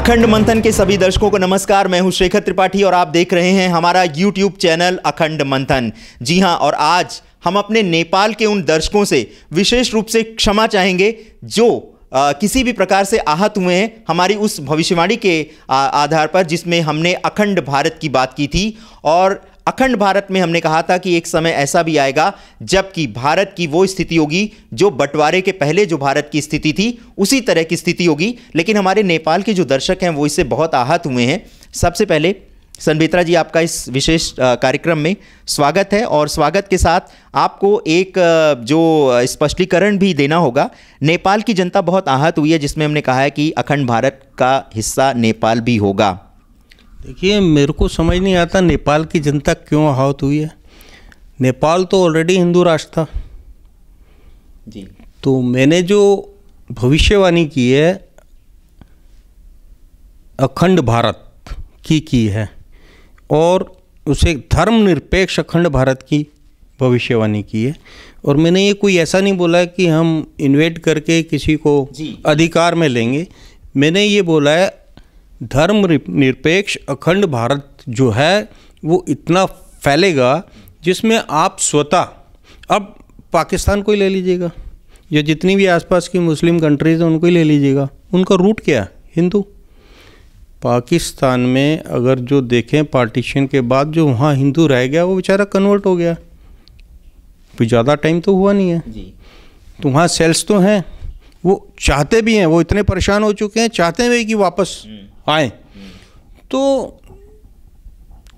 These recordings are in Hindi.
अखंड मंथन के सभी दर्शकों को नमस्कार। मैं हूं शेखर त्रिपाठी और आप देख रहे हैं हमारा YouTube चैनल अखंड मंथन। जी हां, और आज हम अपने नेपाल के उन दर्शकों से विशेष रूप से क्षमा चाहेंगे जो किसी भी प्रकार से आहत हुए हैं हमारी उस भविष्यवाणी के आधार पर जिसमें हमने अखंड भारत की बात की थी। और अखंड भारत में हमने कहा था कि एक समय ऐसा भी आएगा जबकि भारत की वो स्थिति होगी जो बंटवारे के पहले जो भारत की स्थिति थी उसी तरह की स्थिति होगी। लेकिन हमारे नेपाल के जो दर्शक हैं वो इससे बहुत आहत हुए हैं। सबसे पहले सनबेत्रा जी, आपका इस विशेष कार्यक्रम में स्वागत है और स्वागत के साथ आपको एक जो स्पष्टीकरण भी देना होगा। नेपाल की जनता बहुत आहत हुई है जिसमें हमने कहा है कि अखंड भारत का हिस्सा नेपाल भी होगा। देखिए, मेरे को समझ नहीं आता नेपाल की जनता क्यों आहत हुई है। नेपाल तो ऑलरेडी हिंदू राष्ट्र था जी। तो मैंने जो भविष्यवाणी की है अखंड भारत की है और उसे धर्मनिरपेक्ष अखंड भारत की भविष्यवाणी की है। और मैंने ये कोई ऐसा नहीं बोला कि हम इन्वेट करके किसी को अधिकार में लेंगे। मैंने ये बोला है धर्मनिरपेक्ष अखंड भारत जो है वो इतना फैलेगा जिसमें आप स्वतः, अब पाकिस्तान को ही ले लीजिएगा या जितनी भी आसपास की मुस्लिम कंट्रीज हैं उनको ही ले लीजिएगा, उनका रूट क्या है? हिंदू। पाकिस्तान में अगर जो देखें पार्टीशन के बाद जो वहाँ हिंदू रह गया वो बेचारा कन्वर्ट हो गया, कोई ज़्यादा टाइम तो हुआ नहीं है जी। तो वहाँ सेल्स तो हैं, वो चाहते भी हैं, वो इतने परेशान हो चुके हैं, चाहते हैं कि वापस आए। तो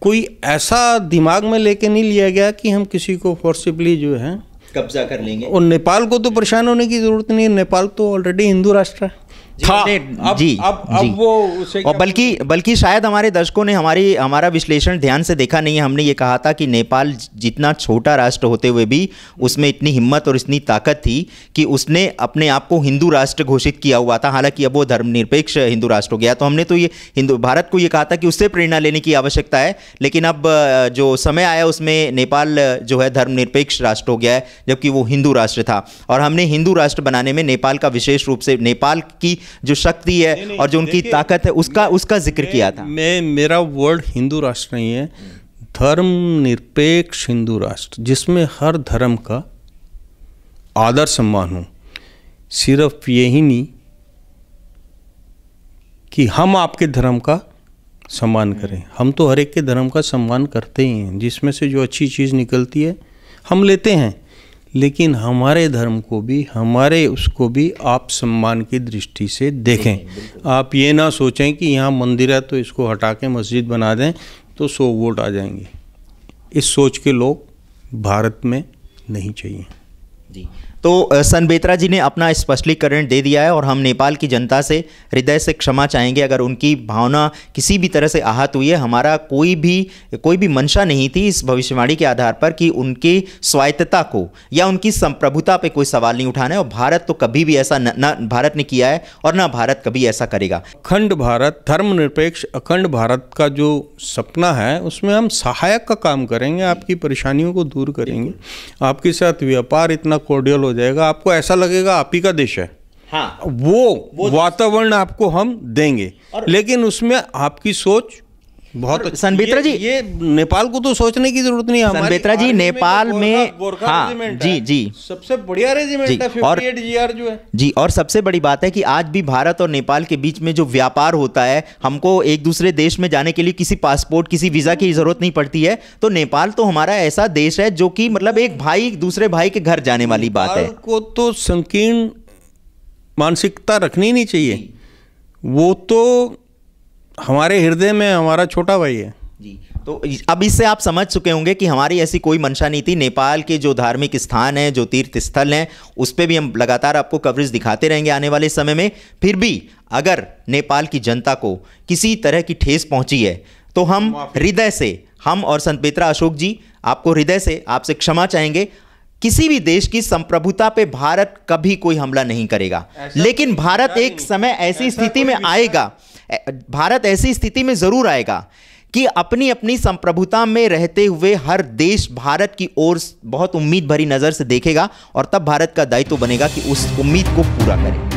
कोई ऐसा दिमाग में लेके नहीं लिया गया कि हम किसी को फोर्सिबली जो है कब्जा कर लेंगे। और नेपाल को तो परेशान होने की जरूरत नहीं है, नेपाल तो ऑलरेडी हिंदू राष्ट्र है था। अब वो उसे और बल्कि शायद हमारे दर्शकों ने हमारा विश्लेषण ध्यान से देखा नहीं है। हमने ये कहा था कि नेपाल जितना छोटा राष्ट्र होते हुए भी उसमें इतनी हिम्मत और इतनी ताकत थी कि उसने अपने आप को हिंदू राष्ट्र घोषित किया हुआ था। हालांकि अब वो धर्मनिरपेक्ष हिंदू राष्ट्र हो गया। तो हमने तो ये भारत को ये कहा था कि उससे प्रेरणा लेने की आवश्यकता है। लेकिन अब जो समय आया उसमें नेपाल जो है धर्मनिरपेक्ष राष्ट्र हो गया है जबकि वो हिंदू राष्ट्र था। और हमने हिंदू राष्ट्र बनाने में नेपाल का विशेष रूप से, नेपाल की जो शक्ति है और जो उनकी ताकत है उसका जिक्र किया था। मेरा वर्ड हिंदू राष्ट्र नहीं है, धर्मनिरपेक्ष हिंदू राष्ट्र जिसमें हर धर्म का आदर सम्मान हो। सिर्फ यही नहीं कि हम आपके धर्म का सम्मान करें, हम तो हर एक के धर्म का सम्मान करते ही हैं। जिसमें से जो अच्छी चीज़ निकलती है हम लेते हैं, लेकिन हमारे धर्म को भी, हमारे उसको भी आप सम्मान की दृष्टि से देखें। आप ये ना सोचें कि यहाँ मंदिर है तो इसको हटा के मस्जिद बना दें तो 100 वोट आ जाएंगे। इस सोच के लोग भारत में नहीं चाहिए जी। तो सनबेत्रा जी ने अपना स्पष्टीकरण दे दिया है और हम नेपाल की जनता से हृदय से क्षमा चाहेंगे अगर उनकी भावना किसी भी तरह से आहत हुई है। हमारा कोई भी मंशा नहीं थी इस भविष्यवाणी के आधार पर कि उनकी स्वायत्तता को या उनकी संप्रभुता पे कोई सवाल नहीं उठाना है। और भारत तो कभी भी ऐसा न भारत ने किया है और ना भारत कभी ऐसा करेगा। अखंड भारत, धर्मनिरपेक्ष अखंड भारत का जो सपना है उसमें हम सहायक का काम करेंगे, आपकी परेशानियों को दूर करेंगे, आपके साथ व्यापार इतना कॉर्डियल जाएगा, आपको ऐसा लगेगा आप ही का देश है। हाँ, वो वातावरण आपको हम देंगे। लेकिन उसमें आपकी सोच बहुत। सनबेत्रा जी, ये नेपाल को तो सोचने की जरूरत नहीं है। सनबेत्रा जी, नेपाल में हाँ जी सबसे बढ़िया रेजिमेंट है 58 GR जो है जी। और सबसे बड़ी बात है कि आज भी भारत और नेपाल के बीच में जो व्यापार होता है, हमको एक दूसरे देश में जाने के लिए किसी पासपोर्ट, किसी वीजा की जरूरत नहीं पड़ती है। तो नेपाल तो हमारा ऐसा देश है जो कि मतलब एक भाई दूसरे भाई के घर जाने वाली बात है। को तो संकीर्ण मानसिकता रखनी नहीं चाहिए, वो तो हमारे हृदय में हमारा छोटा भाई है जी। तो अब इससे आप समझ चुके होंगे कि हमारी ऐसी कोई मंशा नहीं थी। नेपाल के जो धार्मिक स्थान हैं, जो तीर्थ स्थल हैं, उस पर भी हम लगातार आपको कवरेज दिखाते रहेंगे आने वाले समय में। फिर भी अगर नेपाल की जनता को किसी तरह की ठेस पहुंची है तो हम हृदय से, हम और सनबेत्रा अशोक जी आपको हृदय से आपसे क्षमा चाहेंगे। किसी भी देश की संप्रभुता पे भारत कभी कोई हमला नहीं करेगा। लेकिन भारत एक समय ऐसी स्थिति में आएगा, भारत ऐसी स्थिति में जरूर आएगा कि अपनी अपनी संप्रभुता में रहते हुए हर देश भारत की ओर बहुत उम्मीद भरी नजर से देखेगा और तब भारत का दायित्व बनेगा कि उस उम्मीद को पूरा करे।